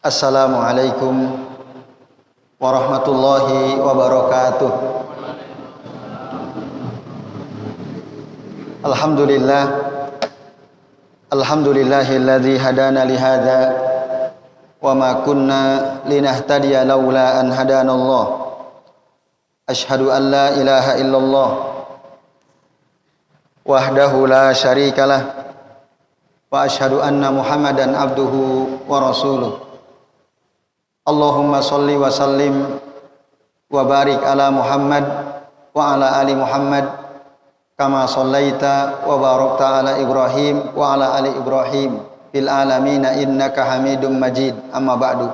Assalamualaikum warahmatullahi wabarakatuh. Alhamdulillahilladzi hadana li hadza wa ma kunna linahtadiya laula an hadanallah. Asyhadu an la ilaha illallah wahdahu la syarikalah wa asyhadu anna Muhammadan abduhu wa rasuluh. Allahumma sholli wa sallim wa barik ala Muhammad wa ala ali Muhammad kama shallaita wa barakta ala Ibrahim wa ala ali Ibrahim fil alamin innaka Hamidum Majid. Amma ba'du.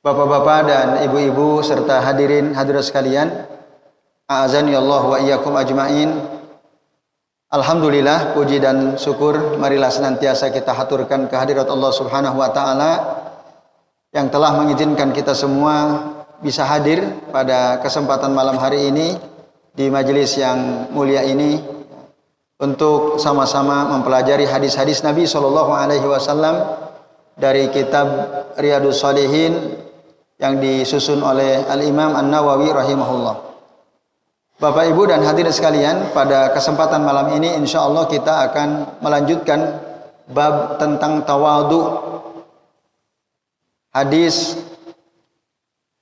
Bapak-bapak dan ibu-ibu serta hadirin hadirat sekalian, a'azani Allah wa iyyakum ajmain. Alhamdulillah, puji dan syukur marilah senantiasa kita haturkan kehadirat Allah Subhanahu wa taala yang telah mengizinkan kita semua bisa hadir pada kesempatan malam hari ini di majelis yang mulia ini untuk sama-sama mempelajari hadis-hadis Nabi sallallahu alaihi wasallam dari kitab Riyadhus Shalihin yang disusun oleh Al-Imam An-Nawawi rahimahullah. Bapak Ibu dan hadirin sekalian, pada kesempatan malam ini insyaallah kita akan melanjutkan bab tentang tawadhu. Hadis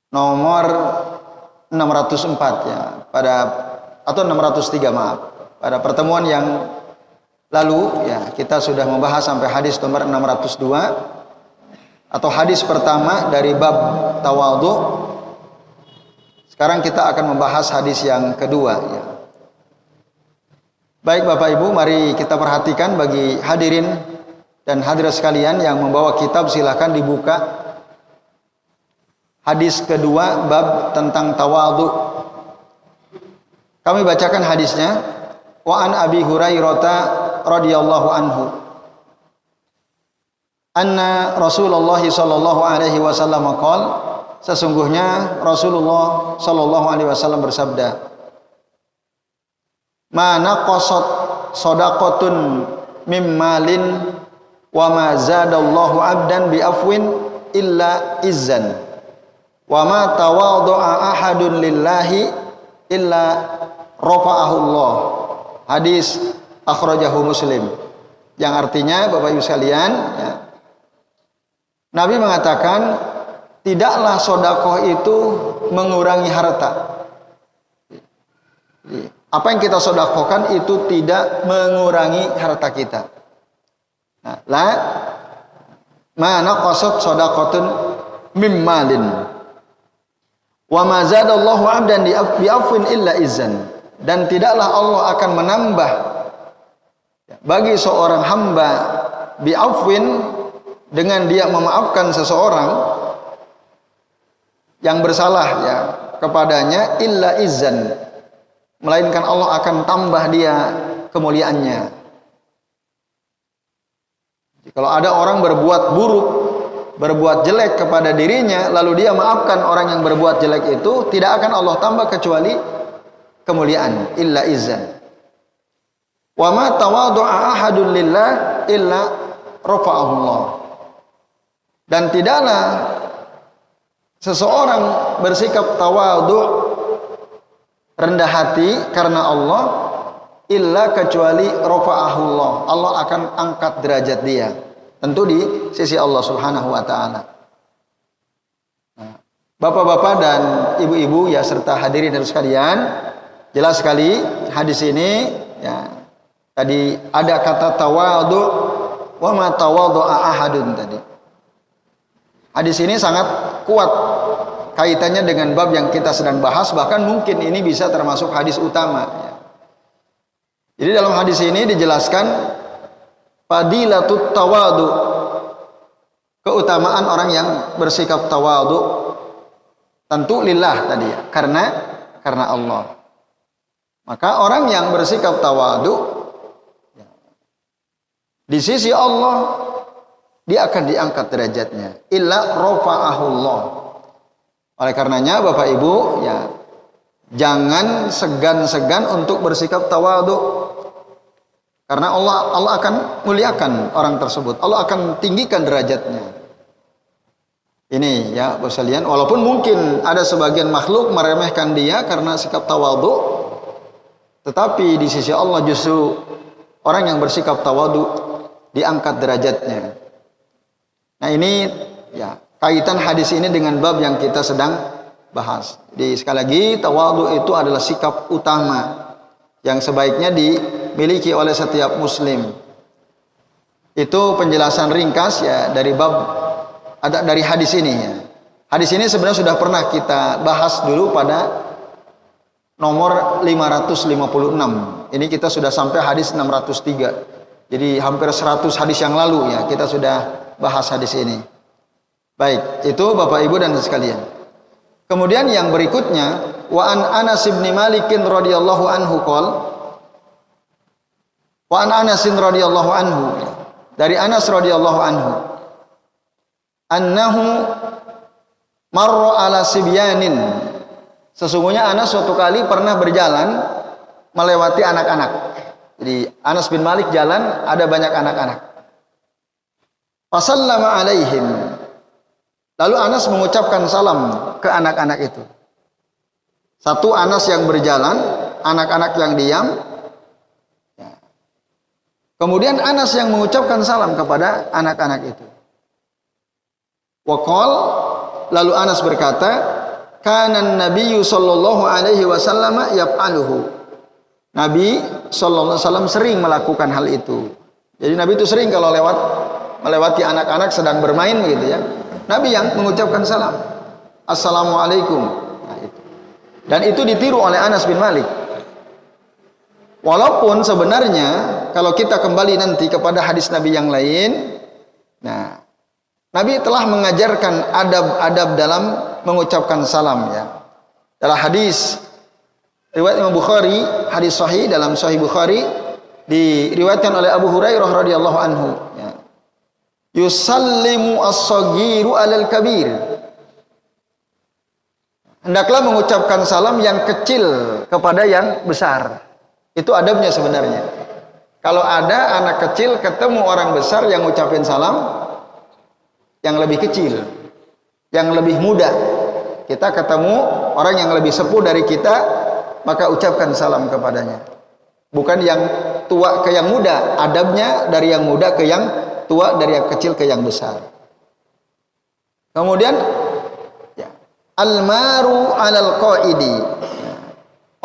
nomor 604 ya, atau 603 maaf. Pada pertemuan yang lalu ya, kita sudah membahas sampai hadis nomor 602 atau hadis pertama dari bab tawadhu. Sekarang kita akan membahas hadis yang kedua ya. Baik Bapak Ibu, mari kita perhatikan bagi hadirin dan hadirat sekalian yang membawa kitab silakan dibuka. Hadis kedua bab tentang tawadhu. Kami bacakan hadisnya. Wa an Abi Hurairah radhiyallahu anhu anna Rasulullah sallallahu alaihi wasallam qala, sesungguhnya Rasulullah sallallahu alaihi wasallam bersabda, "Ma naqasat shadaqatun mim malin wa ma zadallahu 'abdan bi afwin illa izzan wa ma tawadha'a ahadun lillahi illa rafa'ahu Allah." Hadis akhrajahu Muslim. Yang artinya Bapak Ibu sekalian ya, Nabi mengatakan tidaklah sedekah itu mengurangi harta. Apa yang kita sedekahkan itu tidak mengurangi harta kita. Nah, la ma naqasat shadaqatun mim malin wa ma zadallahu 'abdan bi afwin illa izzan. Dan tidaklah Allah akan menambah bagi seorang hamba bi afwin, dengan dia memaafkan seseorang yang bersalah ya kepadanya, illa izzan, melainkan Allah akan tambah dia kemuliaannya. Kalau ada orang berbuat buruk, berbuat jelek kepada dirinya, lalu dia maafkan orang yang berbuat jelek itu, tidak akan Allah tambah kecuali kemuliaan, illa izzan. Wa ma tawadha'a ahadun lillah illa rafa'ahu Allah. Dan tidaklah seseorang bersikap tawadhu, rendah hati karena Allah, illa kecuali rafa'ahu Allah. Allah akan angkat derajat dia, tentu di sisi Allah Subhanahu wa taala. Bapak-bapak dan ibu-ibu ya serta hadirin dan sekalian, jelas sekali hadis ini ya. Tadi ada kata tawadhu, wa ma tawadha'a ahadun tadi. Hadis ini sangat kuat kaitannya dengan bab yang kita sedang bahas, bahkan mungkin ini bisa termasuk hadis utama ya. Jadi dalam hadis ini dijelaskan fadilatut tawadhu, keutamaan orang yang bersikap tawadhu, tentu lillah tadi ya, karena Allah. Maka orang yang bersikap tawadhu di sisi Allah, dia akan diangkat derajatnya, illa rafa'ahullah. Oleh karenanya Bapak Ibu ya, jangan segan-segan untuk bersikap tawadhu, karena Allah akan muliakan orang tersebut, Allah akan tinggikan derajatnya. Ini ya Bapak sekalian, walaupun mungkin ada sebagian makhluk meremehkan dia karena sikap tawadhu, tetapi di sisi Allah justru orang yang bersikap tawadhu diangkat derajatnya. Nah ini ya kaitan hadis ini dengan bab yang kita sedang bahas. Jadi sekali lagi tawadhu itu adalah sikap utama yang sebaiknya dimiliki oleh setiap muslim. Itu penjelasan ringkas ya dari bab dari hadis ini ya. Hadis ini sebenarnya sudah pernah kita bahas dulu pada nomor 556. Ini kita sudah sampai hadis 603. Jadi hampir 100 hadis yang lalu ya kita sudah bahas hadis ini. Baik, itu Bapak Ibu dan sekalian. Kemudian yang berikutnya, wa an Anas bin Malik radhiyallahu anhu qol, wa an Anas radhiyallahu anhu, dari Anas radhiyallahu anhu, annahu marra ala sibyanin, sesungguhnya Anas suatu kali pernah berjalan melewati anak-anak. Jadi Anas bin Malik jalan, ada banyak anak-anak. Fasallama alaihim, lalu Anas mengucapkan salam ke anak-anak itu. Satu Anas yang berjalan, anak-anak yang diam. Kemudian Anas yang mengucapkan salam kepada anak-anak itu. Waqal, lalu Anas berkata, kana Nabiyyu sallallahu alaihi wasallam yaf'aluhu. Nabi sallallahu alaihi wasallam sering melakukan hal itu. Jadi Nabi itu sering kalau melewati anak-anak sedang bermain begitu ya. Nabi yang mengucapkan salam. Assalamualaikum. Nah, itu. Dan itu ditiru oleh Anas bin Malik. Walaupun sebenarnya kalau kita kembali nanti kepada hadis Nabi yang lain, nah Nabi telah mengajarkan adab-adab dalam mengucapkan salam ya. Dalam hadis riwayat Imam Bukhari, hadis sahih dalam Sahih Bukhari diriwayatkan oleh Abu Hurairah radhiyallahu anhu ya. Yusallimu as-saghiru 'alal kabir. Hendaklah mengucapkan salam yang kecil kepada yang besar. Itu adabnya sebenarnya. Kalau ada anak kecil ketemu orang besar yang ngucapin salam, yang lebih kecil, yang lebih muda, kita ketemu orang yang lebih sepuh dari kita, maka ucapkan salam kepadanya. Bukan yang tua ke yang muda, adabnya dari yang muda ke yang tua, dari yang kecil ke yang besar. Kemudian ya, almaru alal qaidi,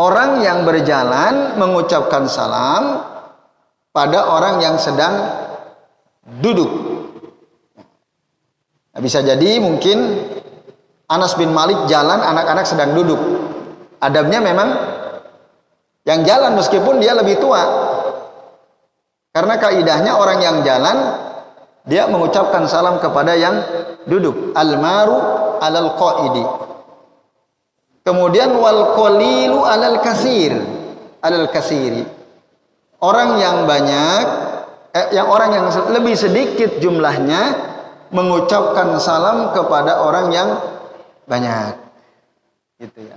orang yang berjalan mengucapkan salam pada orang yang sedang duduk. Nah, bisa jadi mungkin Anas bin Malik jalan, anak-anak sedang duduk. Adabnya memang yang jalan meskipun dia lebih tua. Karena kaidahnya orang yang jalan dia mengucapkan salam kepada yang duduk. Almaru alal qaidi. Kemudian wal qalilu alal kasir. Alal kasiri. Orang yang banyak orang yang lebih sedikit jumlahnya mengucapkan salam kepada orang yang banyak. Gitu ya.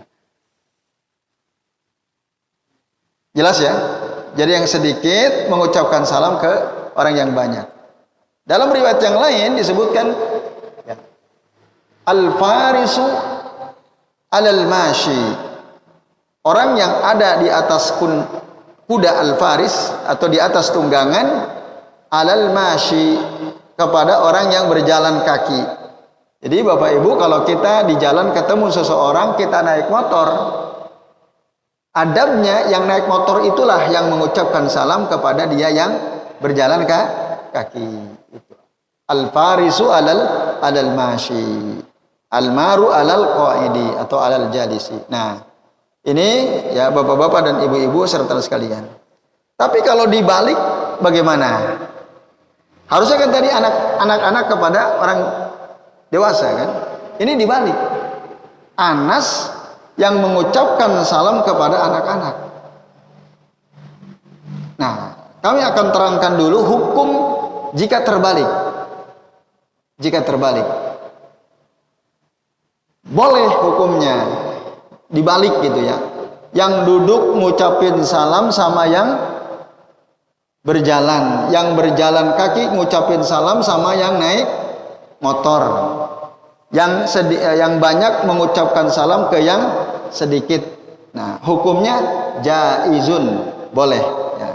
Jelas ya? Jadi yang sedikit mengucapkan salam ke orang yang banyak. Dalam riwayat yang lain disebutkan ya, al-farisu alal mashi. Orang yang ada di atas kuda al-faris atau di atas tunggangan alal mashi, kepada orang yang berjalan kaki. Jadi Bapak Ibu, kalau kita di jalan ketemu seseorang, kita naik motor, adabnya yang naik motor itulah yang mengucapkan salam kepada dia yang berjalan kaki. Al-farisu alal mashi, al-maru alal qaidi atau alal jalisi. Nah, ini ya Bapak-bapak dan Ibu-ibu serta sekalian. Tapi kalau dibalik bagaimana? Harusnya kan tadi anak-anak kepada orang dewasa kan? Ini dibalik. Anas yang mengucapkan salam kepada anak-anak. Nah, kami akan terangkan dulu hukum jika terbalik. Jika terbalik. Boleh hukumnya dibalik gitu ya. Yang duduk ngucapin salam sama yang berjalan, yang berjalan kaki ngucapin salam sama yang naik motor. yang banyak mengucapkan salam ke yang sedikit. Nah, hukumnya jaizun, boleh. Ya.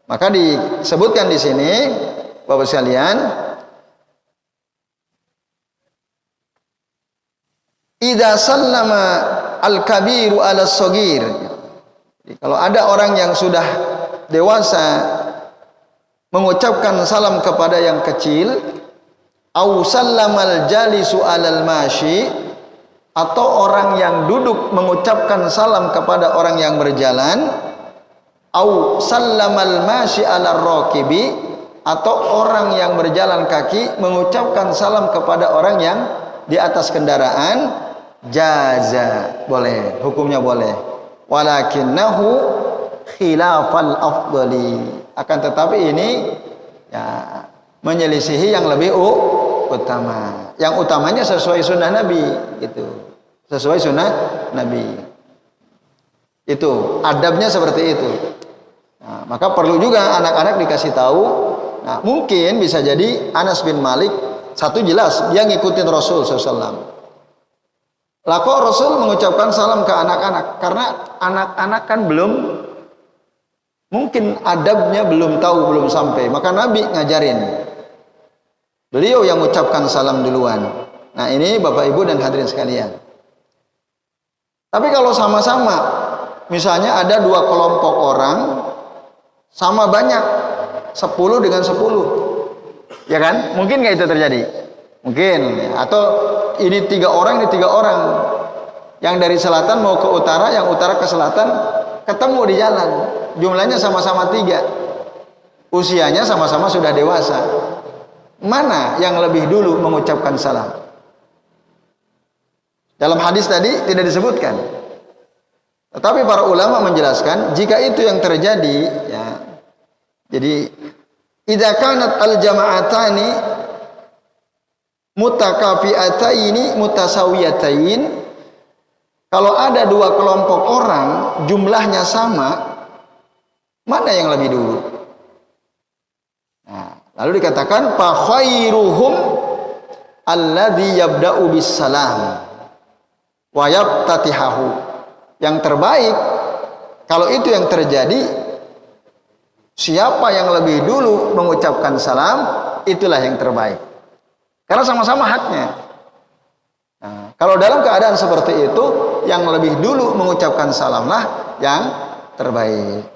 Maka disebutkan di sini, Bapak sekalian, idza sallama al-kabiru ala shagir. Kalau ada orang yang sudah dewasa mengucapkan salam kepada yang kecil, au sallamal jalisu alal mashi, atau orang yang duduk mengucapkan salam kepada orang yang berjalan, au sallamal mashi alar raqibi, atau orang yang berjalan kaki mengucapkan salam kepada orang yang di atas kendaraan, jaza, boleh, hukumnya boleh. Walakinnahu khilafal afdali, akan tetapi ini ya menyelisihi yang lebih utama. Yang utamanya sesuai sunnah Nabi, gitu. Sesuai sunnah Nabi. Itu adabnya seperti itu. Nah, maka perlu juga anak-anak dikasih tahu. Nah, mungkin bisa jadi Anas bin Malik, satu jelas dia ngikutin Rasul SAW. Lah kok Rasul mengucapkan salam ke anak-anak? Karena anak-anak kan belum, mungkin adabnya belum tahu, belum sampai. Maka Nabi ngajarin. Beliau yang mengucapkan salam duluan. Nah, ini Bapak Ibu dan hadirin sekalian. Tapi kalau sama-sama, misalnya ada dua kelompok orang, sama banyak, 10 dengan 10. Ya kan? Mungkin nggak itu terjadi? Mungkin. Atau ini 3 orang, ini 3 orang. Yang dari selatan mau ke utara, yang utara ke selatan, ketemu di jalan. Jumlahnya sama-sama 3. Usianya sama-sama sudah dewasa. Mana yang lebih dulu mengucapkan salam? Dalam hadis tadi tidak disebutkan. Tetapi para ulama menjelaskan, jika itu yang terjadi, ya. Jadi, idza kanat al-jama'atani mutakafi'ataini mutasawiyatain, kalau ada dua kelompok orang jumlahnya sama, mana yang lebih dulu? Nah, lalu dikatakan fa khairuhum alladzi yabda'u bis salam wa yabtatihahu. Yang terbaik kalau itu yang terjadi, siapa yang lebih dulu mengucapkan salam, itulah yang terbaik. Karena sama-sama haknya. Nah, kalau dalam keadaan seperti itu, yang lebih dulu mengucapkan salamlah yang terbaik.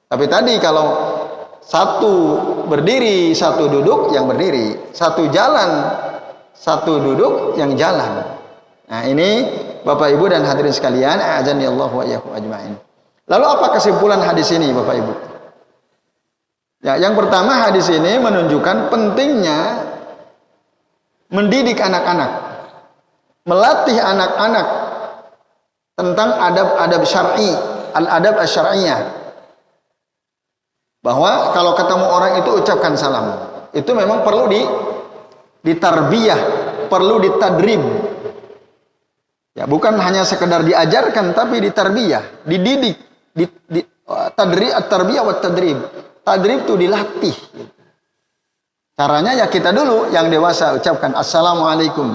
Tapi tadi kalau satu berdiri, satu duduk, yang berdiri. Satu jalan, satu duduk, yang jalan. Nah, ini Bapak Ibu dan hadirin sekalian, a'azani Allah wa iyyakum ajma'in. Lalu apa kesimpulan hadis ini, Bapak Ibu? Ya, yang pertama, hadis ini menunjukkan pentingnya mendidik anak-anak, melatih anak-anak tentang adab-adab syar'i, al-adab asy-syar'iyyah. Bahwa kalau ketemu orang itu ucapkan salam. Itu memang perlu ditarbiyah, perlu ditadrib. Ya, bukan hanya sekedar diajarkan, tapi ditarbiyah, dididik, tarbiyah wa tadrib. Tadrib itu dilatih. Caranya ya kita dulu yang dewasa ucapkan assalamualaikum.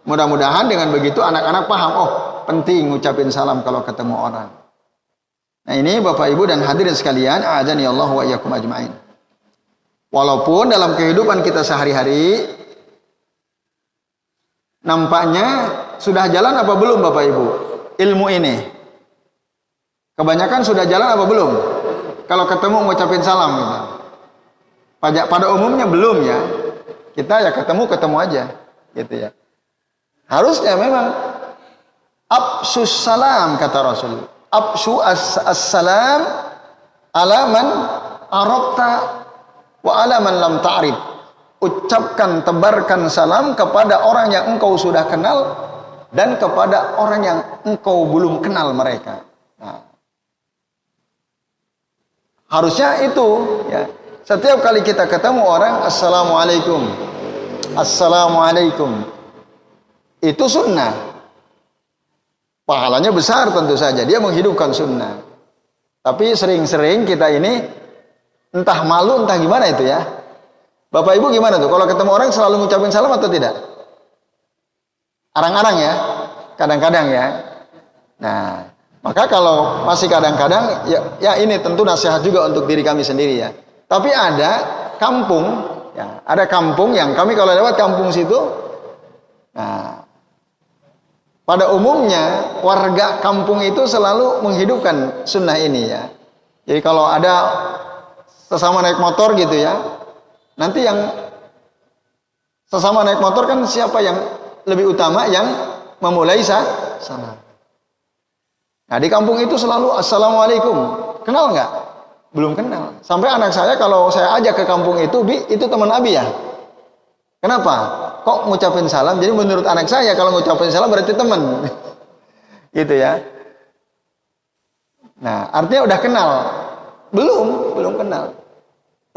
Mudah-mudahan dengan begitu anak-anak paham, oh penting ngucapin salam kalau ketemu orang. Nah, ini Bapak Ibu dan hadirin sekalian, a'adzani Allah wa iyyakum ajmain. Walaupun dalam kehidupan kita sehari-hari nampaknya sudah jalan apa belum Bapak Ibu ilmu ini? Kebanyakan sudah jalan apa belum? Kalau ketemu ngucapin salam gitu. Pada umumnya belum ya. Kita ya ketemu aja gitu ya. Harusnya memang absus salam kata Rasul. Absu as-salam ala man arafta wa ala man lam ta'rif. Ucapkan, tebarkan salam kepada orang yang engkau sudah kenal dan kepada orang yang engkau belum kenal mereka. Nah, harusnya itu ya. Setiap kali kita ketemu orang, assalamualaikum, assalamualaikum, itu sunnah. Pahalanya besar tentu saja, dia menghidupkan sunnah. Tapi sering-sering kita ini entah malu entah gimana itu ya. Bapak Ibu gimana tuh? Kalau ketemu orang selalu ngucapin salam atau tidak? Arang-arang ya, kadang-kadang ya. Nah, maka kalau masih kadang-kadang, ya ini tentu nasihat juga untuk diri kami sendiri ya. Tapi ada kampung, ya, ada kampung yang kami kalau lewat kampung situ, nah, pada umumnya warga kampung itu selalu menghidupkan sunnah ini ya. Jadi kalau ada sesama naik motor gitu ya, nanti yang sesama naik motor kan siapa yang lebih utama yang memulai salam. Nah di kampung itu selalu assalamualaikum. Kenal nggak? Belum kenal. Sampai anak saya kalau saya ajak ke kampung itu, Bi, itu teman Abi ya. Kenapa? Kok ngucapin salam? Jadi menurut anak saya kalau ngucapin salam berarti teman. Gitu ya. Nah artinya udah kenal. Belum kenal.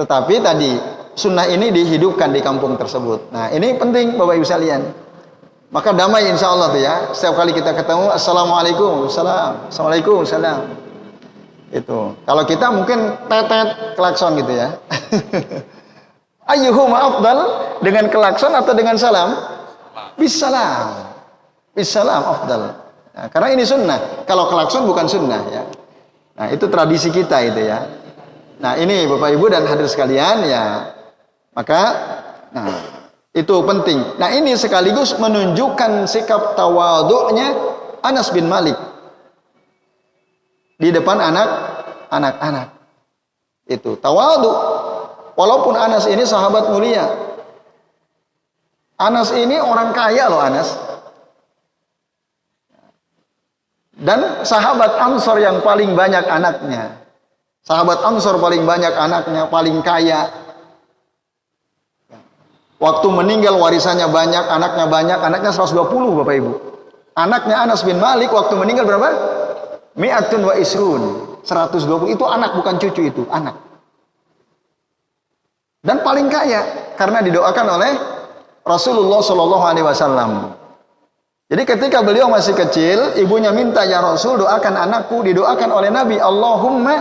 Tetapi tadi sunnah ini dihidupkan di kampung tersebut. Nah ini penting Bapak Ibu sekalian. Maka damai insya Allah tuh ya. Setiap kali kita ketemu, assalamualaikum, salam, assalamualaikum, salam. Itu. Kalau kita mungkin tetet klakson gitu ya. Ayyuhuma afdal, dengan klakson atau dengan salam? Bisalam. Bisalam afdal. Nah, karena ini sunnah. Kalau klakson bukan sunnah ya. Nah itu tradisi kita itu ya. Nah ini Bapak Ibu dan hadirin sekalian ya. Maka, nah. Itu penting. Nah ini sekaligus menunjukkan sikap tawadhu'nya Anas bin Malik di depan anak-anak. Itu tawadhu. Walaupun Anas ini sahabat mulia. Anas ini orang kaya loh Anas. Dan sahabat Ansor yang paling banyak anaknya. Sahabat Ansor paling banyak anaknya, paling kaya. Waktu meninggal warisannya banyak, anaknya 120 Bapak Ibu. Anaknya Anas bin Malik waktu meninggal berapa? Mi'atun wa isrun. 120 itu anak bukan cucu itu, anak. Dan paling kaya karena didoakan oleh Rasulullah Shallallahu alaihi wasallam. Jadi ketika beliau masih kecil, ibunya minta, "Ya Rasul, doakan anakku." Didoakan oleh Nabi, "Allahumma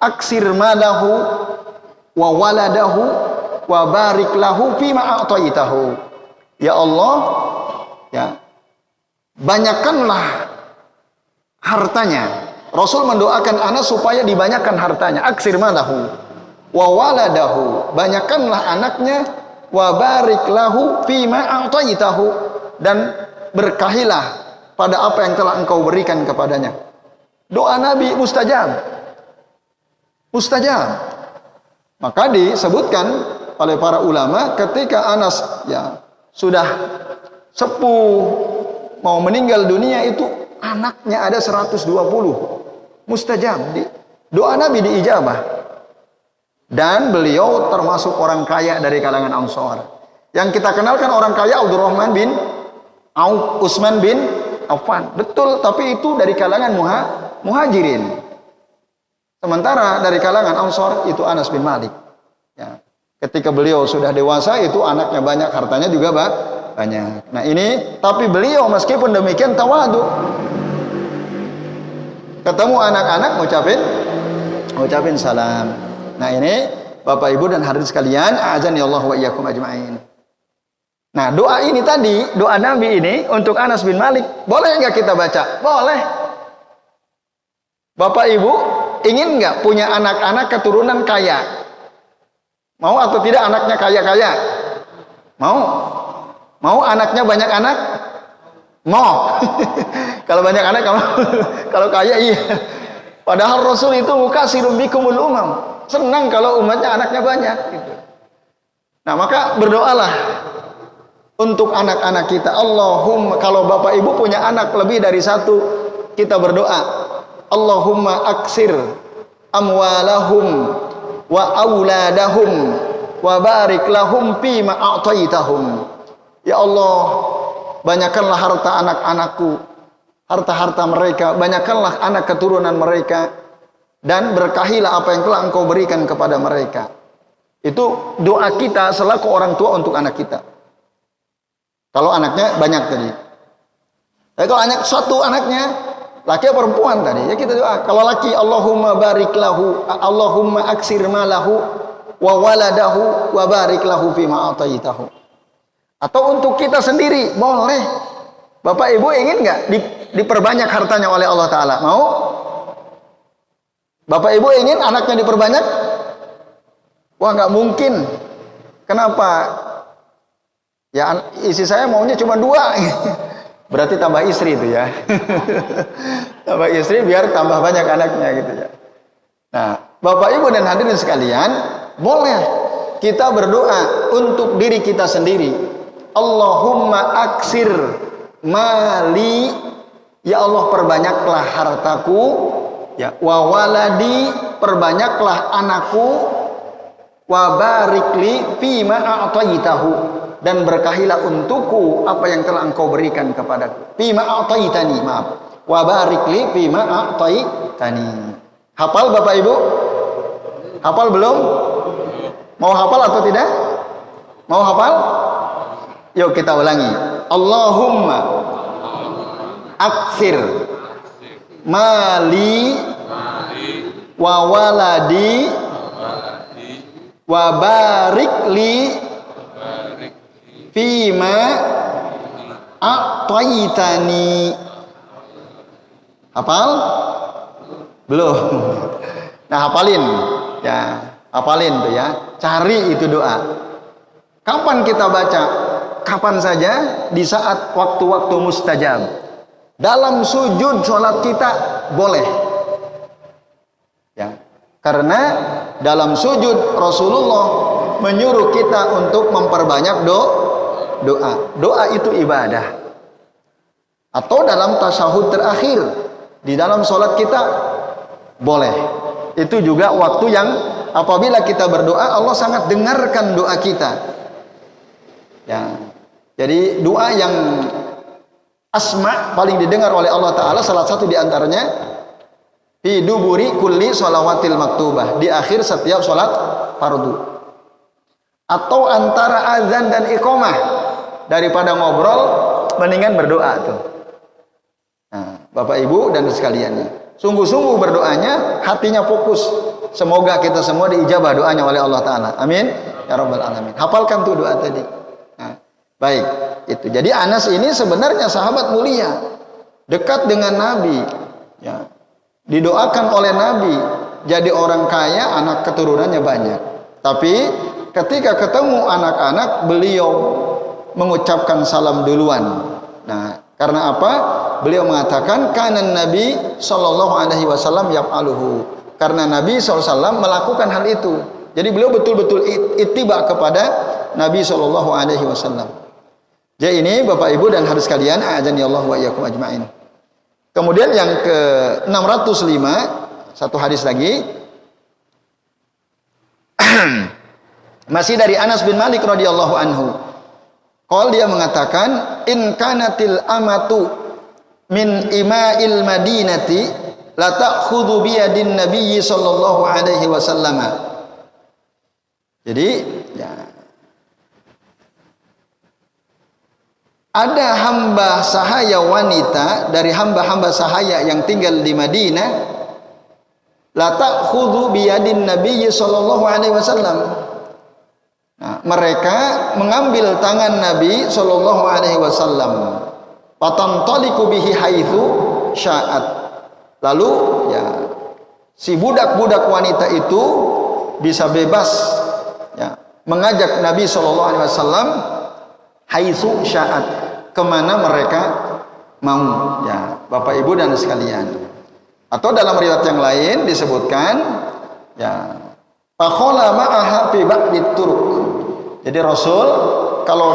aksir malahu wa waladahu wa barik lahu fima a'taitahu." Ya Allah, ya, banyakkanlah hartanya. Rasul mendoakan Anas supaya dibanyakan hartanya. Aksir malahu wa waladahu, banyakkanlah anaknya, wa barik lahu fima a'taitahu, dan berkahilah pada apa yang telah engkau berikan kepadanya. Doa Nabi mustajab. Mustajab. Maka disebutkan oleh para ulama ketika Anas ya sudah sepuh mau meninggal dunia itu anaknya ada 120. Mustajab. Doa Nabi diijabah. Dan beliau termasuk orang kaya dari kalangan Ansor. Yang kita kenalkan orang kaya Abdurrahman bin Auf, Utsman bin Affan. Betul, tapi itu dari kalangan muhajirin. Sementara dari kalangan Ansor itu Anas bin Malik. Ya. Ketika beliau sudah dewasa itu anaknya banyak, hartanya juga banyak. Nah ini, tapi beliau meskipun demikian tawadhu. Ketemu anak-anak ngucapin salam. Nah ini Bapak Ibu dan hadirin sekalian, a'azani Allah wa iyyakum ajma'in. Nah doa ini tadi, doa Nabi ini untuk Anas bin Malik, boleh nggak kita baca? Boleh. Bapak Ibu ingin nggak punya anak-anak keturunan kaya? Mau atau tidak anaknya kaya-kaya? Mau? Mau anaknya banyak anak? Mau. Kalau banyak anak, kalau kaya iya. Padahal Rasul itu mukasirun bikumul umam. Senang kalau umatnya anaknya banyak. Gitu. Nah maka berdoalah untuk anak-anak kita. Allahumma, kalau Bapak Ibu punya anak lebih dari satu, kita berdoa. Allahumma aksir amwalahum wa auladahum wa barik lahum fima a'taitahum. Ya Allah, banyakkanlah harta anak-anakku, harta-harta mereka, banyakkanlah anak keturunan mereka, dan berkahilah apa yang telah engkau berikan kepada mereka. Itu doa kita selaku orang tua untuk anak kita. Kalau anaknya banyak tadi. Tapi kalau satu anaknya, laki atau perempuan tadi, ya kita doa. Kalau laki, Allahumma barik lahu, Allahumma aksir malahu wa waladahu wa barik lahu fima ataitahu. Atau untuk kita sendiri, boleh. Bapak Ibu ingin nggak diperbanyak hartanya oleh Allah Ta'ala? Mau? Bapak Ibu ingin anaknya diperbanyak? Wah, nggak mungkin. Kenapa? Ya, istri saya maunya cuma 2. Berarti tambah istri itu ya. Tambah istri biar tambah banyak anaknya gitu ya. Nah, Bapak Ibu dan hadirin sekalian, boleh kita berdoa untuk diri kita sendiri. Allahumma aksir mali, ya Allah perbanyaklah hartaku, ya, wa waladi, perbanyaklah anakku, wa barikli fima a'taitahu, dan berkahilah untukku apa yang telah engkau berikan kepadaku. Fima a'taitani, maaf, wa barikli fima a'taitani. Hafal Bapak Ibu? Hafal belum? Mau hafal atau tidak? Mau hafal? Yuk kita ulangi. Allahumma aksir mali wa waladi wa barikli fima a'taitani. Hafal? Belum. Nah, hafalin ya, hafalin tuh ya. Cari itu doa. Kapan kita baca? Kapan saja, di saat waktu-waktu mustajab. Dalam sujud sholat kita boleh. Ya, karena dalam sujud Rasulullah menyuruh kita untuk memperbanyak doa. Doa itu ibadah. Atau dalam tasyahud terakhir di dalam sholat kita boleh. Itu juga waktu yang apabila kita berdoa Allah sangat dengarkan doa kita. Ya. Jadi doa yang asma paling didengar oleh Allah Ta'ala, salah satu diantaranya fi duburi kulli sholawatil maktubah, di akhir setiap sholat fardu. Atau antara azan dan iqamah, daripada ngobrol mendingan berdoa tuh. Nah, Bapak Ibu dan sekalian, sungguh-sungguh berdoanya, hatinya fokus. Semoga kita semua diijabah doanya oleh Allah Ta'ala. Amin ya rabbal alamin. Hafalkan tuh doa tadi. Nah, baik, itu. Jadi Anas ini sebenarnya sahabat mulia, dekat dengan Nabi, ya. Didoakan oleh Nabi jadi orang kaya, anak keturunannya banyak. Tapi ketika ketemu anak-anak, beliau mengucapkan salam duluan. Nah, karena apa? Beliau mengatakan kanan Nabi sallallahu alaihi wasallam yaf'aluhu. Karena Nabi SAW melakukan hal itu. Jadi beliau betul-betul ittiba kepada Nabi sallallahu alaihi wasallam. Jadi ini Bapak Ibu dan hadirin sekalian, a'adzani Allah wa iyyakum ajmain. Kemudian yang ke-605, satu hadis lagi. Masih dari Anas bin Malik radhiyallahu anhu. Qol, dia mengatakan, in kanatil amatu min ima'il madinati la ta'khudhu bi yadin nabiyyi sallallahu alaihi wasallam. Jadi, ya, ada hamba sahaya wanita dari hamba-hamba sahaya yang tinggal di Madinah, la ta'khudhu bi yadin nabiyyi sallallahu alaihi wasallam. Nah, mereka mengambil tangan Nabi sallallahu alaihi wasallam, fatantaliqu bihi haitsu sya'at. Lalu ya, si budak-budak wanita itu bisa bebas ya, mengajak Nabi sallallahu alaihi wasallam haitsu sya'at, kemana mereka mau, ya Bapak Ibu dan sekalian. Atau dalam riwayat yang lain disebutkan ya, fakhala ma'aha fi ba'dit turuq. Jadi Rasul kalau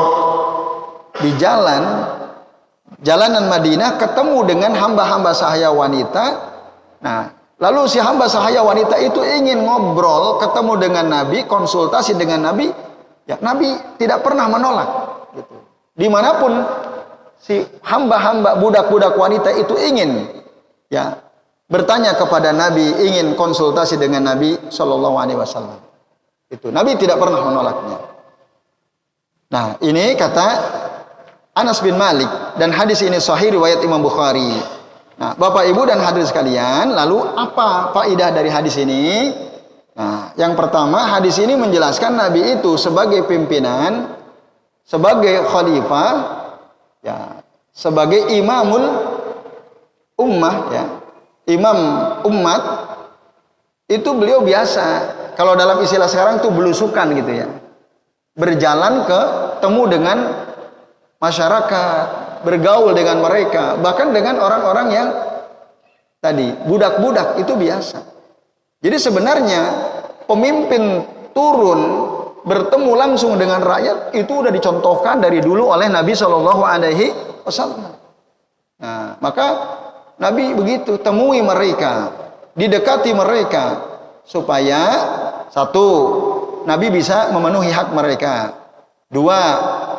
di jalanan Madinah ketemu dengan hamba-hamba sahaya wanita. Nah, lalu si hamba sahaya wanita itu ingin ngobrol, ketemu dengan Nabi, konsultasi dengan Nabi, ya Nabi tidak pernah menolak gitu. Dimanapun si hamba-hamba budak-budak wanita itu ingin ya bertanya kepada Nabi, ingin konsultasi dengan Nabi sallallahu alaihi wasallam, itu Nabi tidak pernah menolaknya. Nah, ini kata Anas bin Malik, dan hadis ini sahih riwayat Imam Bukhari. Nah, Bapak Ibu dan hadirin sekalian, lalu apa faedah dari hadis ini? Nah, yang pertama, hadis ini menjelaskan Nabi itu sebagai pimpinan, sebagai khalifah, ya, sebagai imamul ummah ya, imam umat, itu beliau biasa, kalau dalam istilah sekarang tuh belusukan gitu ya, berjalan ketemu dengan masyarakat, bergaul dengan mereka, bahkan dengan orang-orang yang tadi budak-budak, itu biasa. Jadi sebenarnya pemimpin turun bertemu langsung dengan rakyat itu udah dicontohkan dari dulu oleh Nabi Shallallahu Alaihi Wasallam. Nah, maka Nabi begitu, temui mereka, didekati mereka, supaya satu, Nabi bisa memenuhi hak mereka. Dua,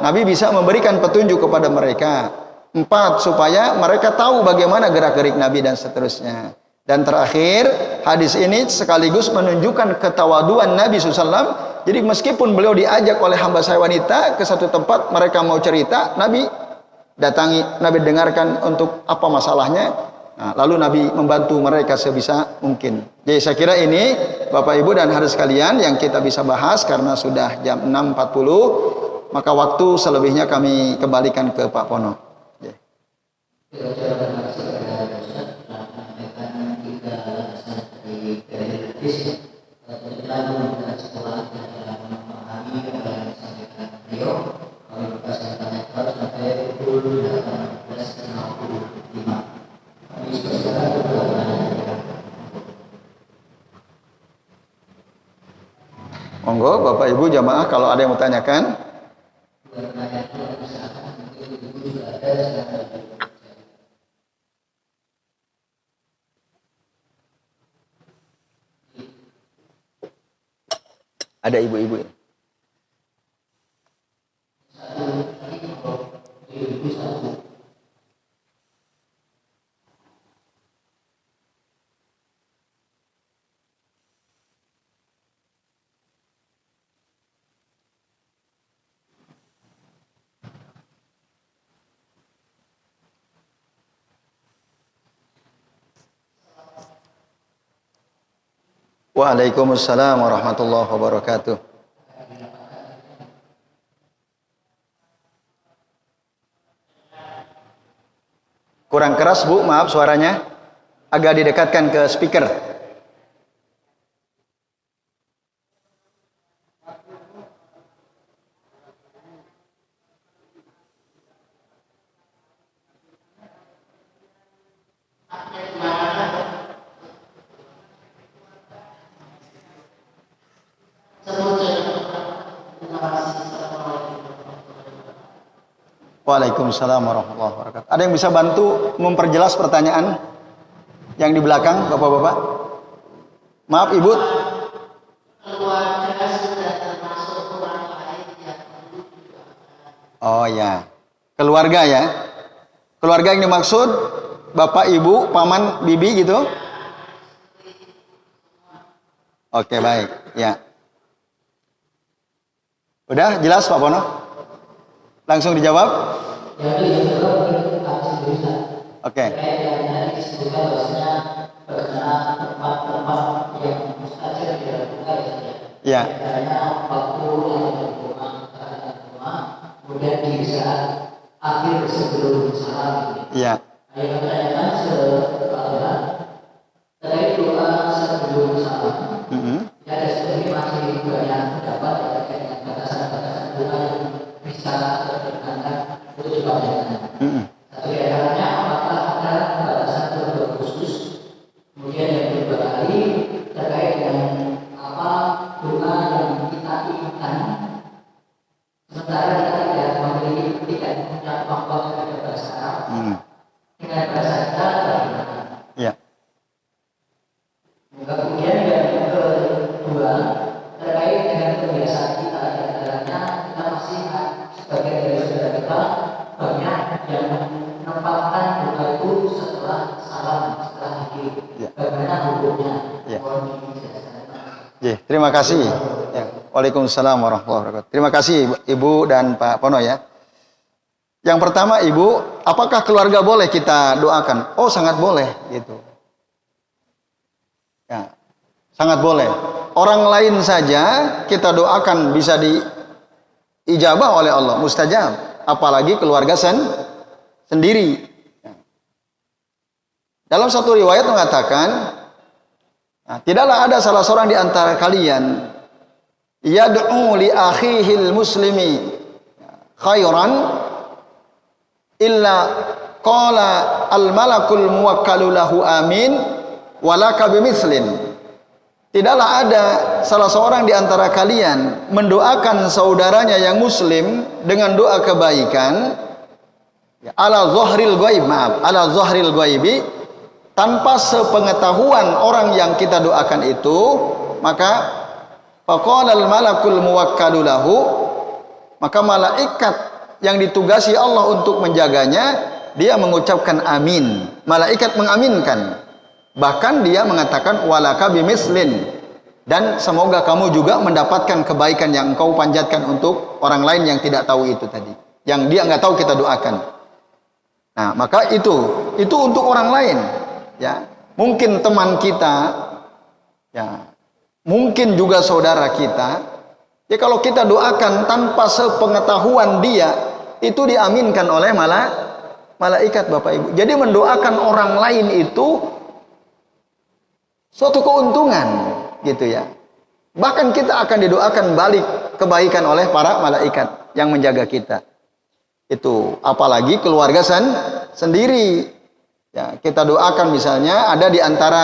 Nabi bisa memberikan petunjuk kepada mereka. Empat, supaya mereka tahu bagaimana gerak-gerik Nabi dan seterusnya. Dan terakhir, hadis ini sekaligus menunjukkan ketawaduan Nabi SAW. Jadi meskipun beliau diajak oleh hamba saya wanita ke satu tempat, mereka mau cerita, Nabi datangi, Nabi dengarkan untuk apa masalahnya. Nah, lalu Nabi membantu mereka sebisa mungkin. Jadi saya kira ini Bapak Ibu dan hadirin sekalian yang kita bisa bahas karena sudah jam 6.40, maka waktu selebihnya kami kembalikan ke Pak Pono. Monggo Bapak Ibu jamaah kalau ada yang mau tanyakan. Ada ibu-ibu ya? Waalaikumsalam warahmatullahi wabarakatuh. Kurang keras Bu, maaf suaranya. Agak didekatkan ke speaker. Waalaikumsalam warahmatullahi wabarakatuh. Ada yang bisa bantu memperjelas pertanyaan yang di belakang, Bapak-bapak? Maaf, Ibu. Oh ya, keluarga ya. Keluarga yang dimaksud Bapak, Ibu, Paman, Bibi gitu? Oke, baik. Ya. Udah jelas Pak Pono? Langsung dijawab? Oke. Ya. Kemudian di saat akhir sebelum salam. Ya. Saya bertanyakan terkait doa sebelum salam. Ya, seperti masih banyak pendapat terkait dengan batasan-batasan doa yang bisa terkait itu juga banyak. Satu di antaranya apakah ada batasan doa khusus? Kemudian yang kedua kali terkait dengan apa doa yang kita inginkan sementara kita tidak memiliki tidak punya kemampuan terhadap bahasa Arab dengan bahasa kita bagaimana? Ya. Kemudian yang kedua terkait dengan kebiasaan kita di antaranya kita masih sebagai dari saudara kita banyak yang menempatkan doa itu setelah salam, setelah akhir. Bagaimana hukumnya? Ya, terima kasih. Ya. Waalaikumsalam warahmatullahi wabarakatuh. Terima kasih Ibu dan Pak Pono ya. Yang pertama Ibu, apakah keluarga boleh kita doakan? Oh, sangat boleh gitu. Ya, sangat boleh. Orang lain saja kita doakan bisa diijabah oleh Allah, mustajab. Apalagi keluarga sendiri. Dalam satu riwayat mengatakan, tidaklah ada salah seorang di antara kalian yad'u li akhihil muslimi khairan illa qala al malakul muwakkalu lahu amin walaka bimislin. Tidaklah ada salah seorang di antara kalian mendoakan saudaranya yang muslim dengan doa kebaikan ala zahril ghaibi, tanpa sepengetahuan orang yang kita doakan itu, maka faqala al malakul muwakkalu lahu, maka malaikat yang ditugasi Allah untuk menjaganya, dia mengucapkan amin. Malaikat mengaminkan. Bahkan dia mengatakan walaka bimislin, dan semoga kamu juga mendapatkan kebaikan yang engkau panjatkan untuk orang lain yang tidak tahu itu tadi, yang dia nggak tahu kita doakan. Nah, maka itu untuk orang lain. Ya, mungkin teman kita, ya, mungkin juga saudara kita. Ya, kalau kita doakan tanpa sepengetahuan dia, itu diaminkan oleh malaikat, Bapak Ibu. Jadi mendoakan orang lain itu suatu keuntungan, gitu ya. Bahkan kita akan didoakan balik kebaikan oleh para malaikat yang menjaga kita. Itu apalagi keluarga sendiri. Ya, kita doakan misalnya ada di antara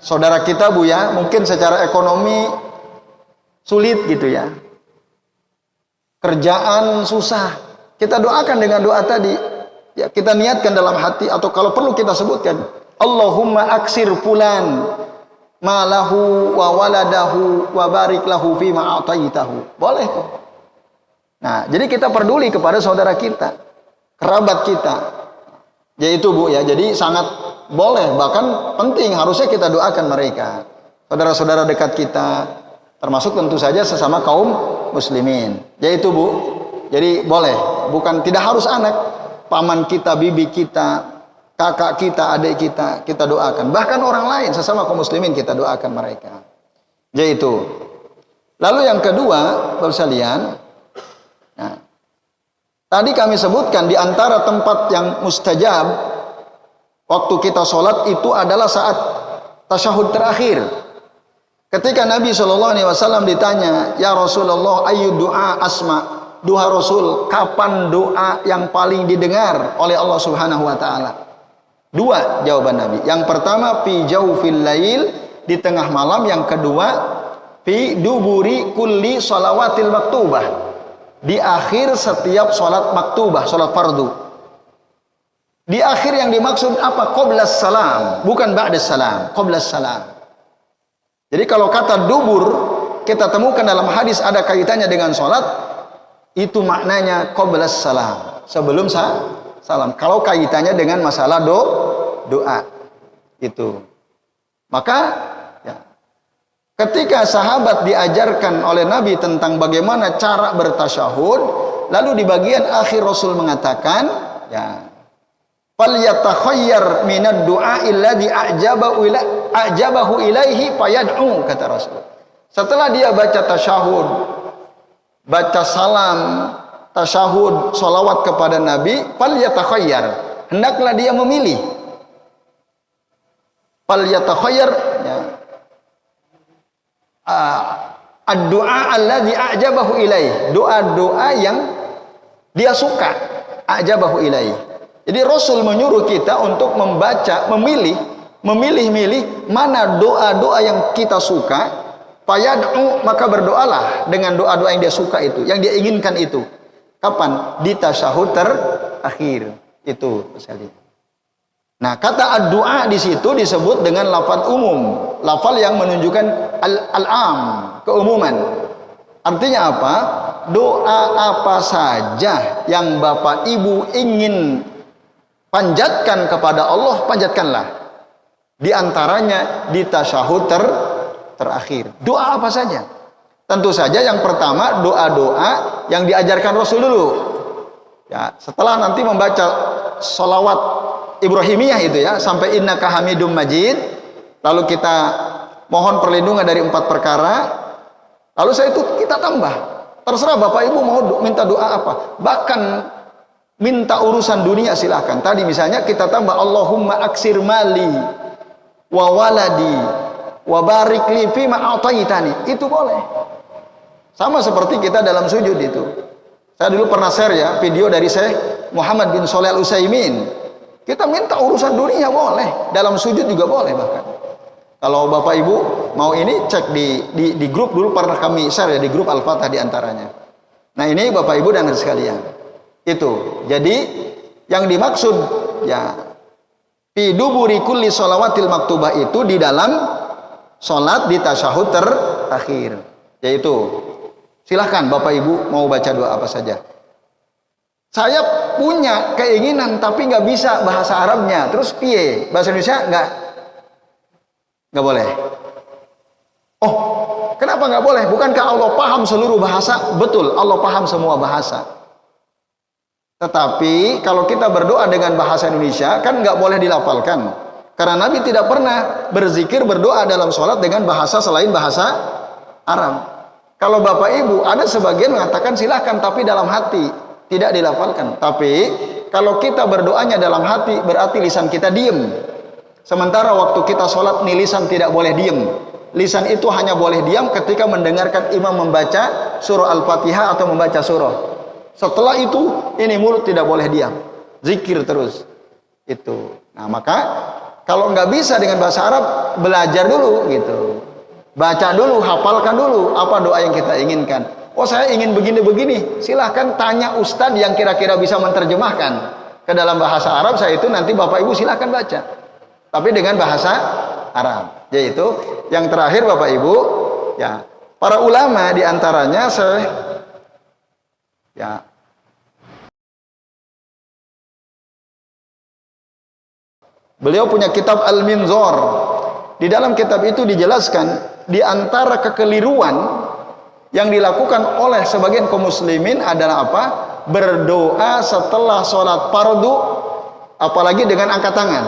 saudara kita, Bu ya, mungkin secara ekonomi sulit gitu ya. Kerjaan susah. Kita doakan dengan doa tadi. Ya, kita niatkan dalam hati atau kalau perlu kita sebutkan, Allahumma aksir fulan malahu wa waladahu wa barik lahu fima a'taitahu. Boleh tuh. Nah, jadi kita peduli kepada saudara kita, kerabat kita. Yaitu Bu ya, jadi sangat boleh, bahkan penting, harusnya kita doakan mereka, saudara-saudara dekat kita, termasuk tentu saja sesama kaum muslimin. Yaitu Bu, jadi boleh, bukan tidak harus anak, paman kita, bibi kita, kakak kita, adik kita doakan. Bahkan orang lain sesama kaum muslimin kita doakan mereka. Yaitu. Lalu yang kedua, Bapak sekalian, nah, tadi kami sebutkan di antara tempat yang mustajab waktu kita sholat itu adalah saat tasyahud terakhir. Ketika Nabi SAW ditanya, ya Rasulullah, ayu doa asma, doa Rasul, kapan doa yang paling didengar oleh Allah Subhanahu Wa Taala? Dua jawaban Nabi. Yang pertama, fi jaufil lail, di tengah malam. Yang kedua, fi duburi kulli shalawatil maktubah, di akhir setiap sholat maktubah, sholat fardu. Di akhir yang dimaksud apa? Qoblas salam, bukan ba'das salam, qoblas salam. Jadi kalau kata dubur kita temukan dalam hadis ada kaitannya dengan sholat, itu maknanya qoblas salam, sebelum salam. Kalau kaitannya dengan masalah doa itu, maka ya, ketika sahabat diajarkan oleh Nabi tentang bagaimana cara bertasyahud, lalu di bagian akhir Rasul mengatakan, ya, falyatakhayyar minad du'a alladhi a'jabahu ilaihi fayad'u, kata Rasul. Setelah dia baca tasyahud, baca salam, tasyahud, salawat kepada Nabi, falyatakhayyar, hendaklah dia memilih. Falyatakhayyar, ya, ad-du'a alladhi a'jabahu ilaih, doa-doa yang dia suka, a'jabahu ilaih. Jadi Rasul menyuruh kita untuk membaca, memilih mana doa-doa yang kita suka, fayad'u, maka berdoalah dengan doa-doa yang dia suka itu, yang dia inginkan itu. Kapan? Di tasyahud terakhir itu, sekali. Nah, kata ad-du'a di situ disebut dengan lafaz umum, lafaz yang menunjukkan al-am, keumuman. Artinya apa? Doa apa saja yang Bapak Ibu ingin panjatkan kepada Allah, panjatkanlah. Di antaranya di tasyahud terakhir. Doa apa saja? Tentu saja yang pertama doa-doa yang diajarkan Rasul dulu. Ya, setelah nanti membaca sholawat Ibrahimiyah itu ya, sampai innaka hamidum majid, lalu kita mohon perlindungan dari 4 perkara, lalu saya itu kita tambah, terserah Bapak Ibu mau minta doa apa. Bahkan minta urusan dunia silahkan. Tadi misalnya kita tambah Allahumma aksir mali wa waladi wa barik li fima a'taitani, itu boleh. Sama seperti kita dalam sujud itu. Saya dulu pernah share ya video dari Syekh Muhammad bin Shalih Al-Utsaimin. Kita minta urusan dunia boleh, dalam sujud juga boleh bahkan. Kalau Bapak Ibu mau ini cek di grup dulu pernah kami share ya di grup Al-Fatah di antaranya. Nah, ini Bapak Ibu dan sekalian. Itu. Jadi yang dimaksud ya fi duburi kulli shalawatil maktubah itu di dalam salat di tasyahud terakhir. Yaitu silahkan Bapak Ibu mau baca doa apa saja. Saya punya keinginan tapi nggak bisa bahasa Arabnya. Terus piye? Bahasa Indonesia nggak boleh. Oh, kenapa nggak boleh? Bukankah Allah paham seluruh bahasa? Betul, Allah paham semua bahasa. Tetapi kalau kita berdoa dengan bahasa Indonesia kan nggak boleh dilafalkan. Karena Nabi tidak pernah berzikir berdoa dalam sholat dengan bahasa selain bahasa Arab. Kalau Bapak Ibu ada sebagian mengatakan silahkan tapi dalam hati, tidak dilafalkan. Tapi kalau kita berdoanya dalam hati berarti lisan kita diem. Sementara waktu kita sholat nih lisan tidak boleh diem. Lisan itu hanya boleh diam ketika mendengarkan imam membaca surah Al-Fatihah atau membaca surah. Setelah itu ini mulut tidak boleh diam, zikir terus itu. Nah, maka kalau nggak bisa dengan bahasa Arab, belajar dulu gitu, baca dulu, hafalkan dulu apa doa yang kita inginkan. Oh, saya ingin begini-begini, silahkan tanya ustadz yang kira-kira bisa menerjemahkan ke dalam bahasa Arab. Saya itu nanti Bapak Ibu silahkan baca, tapi dengan bahasa Arab. Yaitu yang terakhir Bapak Ibu, ya para ulama diantaranya beliau punya kitab Al-Minzar. Di dalam kitab itu dijelaskan di antara kekeliruan yang dilakukan oleh sebagian kaum muslimin adalah apa? Berdoa setelah sholat fardu, apalagi dengan angkat tangan.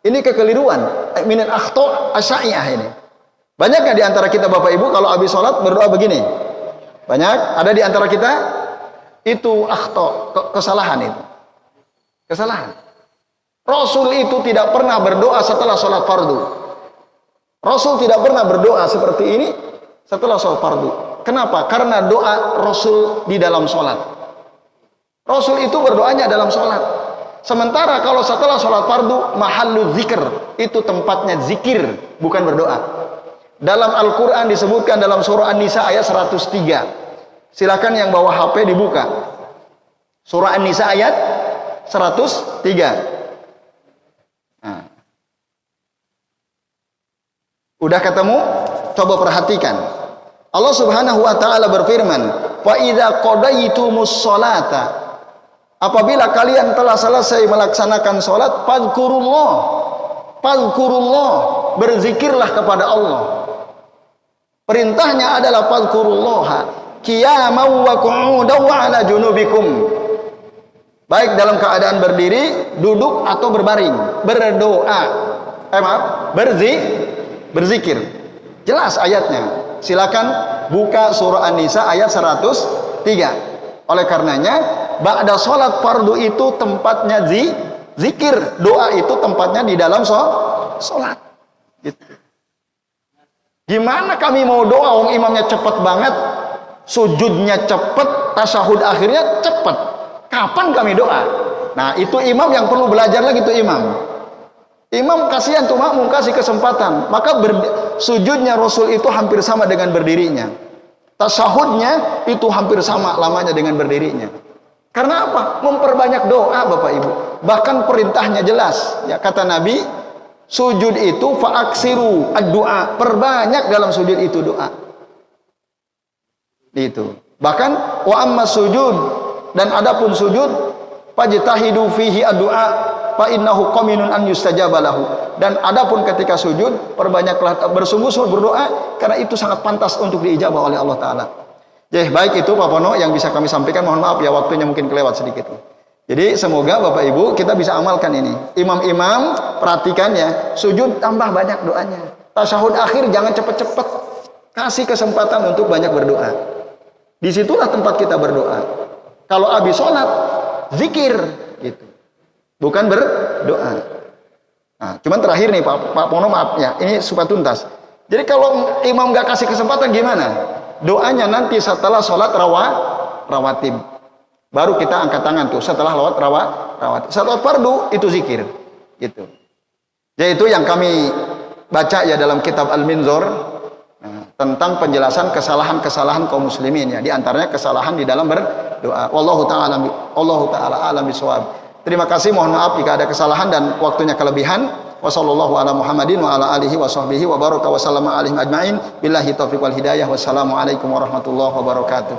Ini kekeliruan. Minal akhta' asy'iyah ini. Banyak nggak di antara kita Bapak Ibu kalau habis sholat berdoa begini? Banyak. Ada di antara kita? Itu akhta', kesalahan itu. Kesalahan. Rasul itu tidak pernah berdoa setelah sholat fardu. Rasul tidak pernah berdoa seperti ini setelah sholat fardu. Kenapa? Karena doa Rasul di dalam sholat. Rasul itu berdoanya dalam sholat. Sementara kalau setelah sholat fardu, mahallu zikr, itu tempatnya zikir, bukan berdoa. Dalam Al-Quran disebutkan dalam surah An-Nisa ayat 103. Silakan yang bawa HP dibuka. Surah An-Nisa ayat 103. Nah. Udah ketemu? Coba perhatikan. Allah Subhanahu wa taala berfirman, "Fa idza qadaytumus sholata", apabila kalian telah selesai melaksanakan salat, fadzkurullah. Fadzkurullah, berzikirlah kepada Allah. Perintahnya adalah fadzkurullah qiyaman wa qu'udan wa 'ala junubikum. Baik dalam keadaan berdiri, duduk atau berbaring, berdoa. Berzikir. Jelas ayatnya. Silakan buka surah An-Nisa ayat 103. Oleh karenanya, ba'da sholat fardu itu tempatnya zikir. Doa itu tempatnya di dalam sholat. Gitu. Gimana kami mau doa, wong imamnya cepet banget, sujudnya cepet, tasyahud akhirnya cepet. Kapan kami doa? Nah, itu imam yang perlu belajar lagi tuh imam. Imam kasihan tuh makmum, kasih kesempatan. Maka sujudnya Rasul itu hampir sama dengan berdirinya. Tasyahudnya itu hampir sama lamanya dengan berdirinya. Karena apa? Memperbanyak doa Bapak Ibu. Bahkan perintahnya jelas. Ya, kata Nabi, sujud itu fa'aksiru ad-du'a. Perbanyak dalam sujud itu doa. Itu. Bahkan wa amma sujud, dan adapun sujud fajtahidu fihi ad-du'a fa innahu qaminun an yustajaba lahu. Dan adapun ketika sujud, perbanyaklah bersungguh-sungguh berdoa karena itu sangat pantas untuk diijabah oleh Allah taala. Jadi baik itu Pak Pono yang bisa kami sampaikan. Mohon maaf ya waktunya mungkin kelewat sedikit. Jadi semoga Bapak Ibu kita bisa amalkan ini. Imam-imam perhatikan ya, sujud tambah banyak doanya. Tasyahud akhir jangan cepet-cepet. Kasih kesempatan untuk banyak berdoa. Disitulah tempat kita berdoa. Kalau habis sholat Zikir gitu. Bukan berdoa. Nah, cuman terakhir nih Pak Pono, maaf ya, ini supaya tuntas. Jadi kalau imam nggak kasih kesempatan gimana? Doanya nanti setelah sholat rawatib. Baru kita angkat tangan tuh setelah rawatib. Setelah fardu itu zikir. Gitu. Yaitu yang kami baca ya dalam kitab Al-Minzur, tentang penjelasan kesalahan-kesalahan kaum muslimin ya. Di antaranya kesalahan di dalam berdoa. Wallahu taala alam bisawab. Terima kasih, mohon maaf jika ada kesalahan dan waktunya kelebihan. Wassallallahu ala Muhammadin wa ala alihi wa sahbihi wa baraka wa sallama alaihim ajma'in. Billahi taufiq wal hidayah. Wassalamualaikum warahmatullahi wabarakatuh.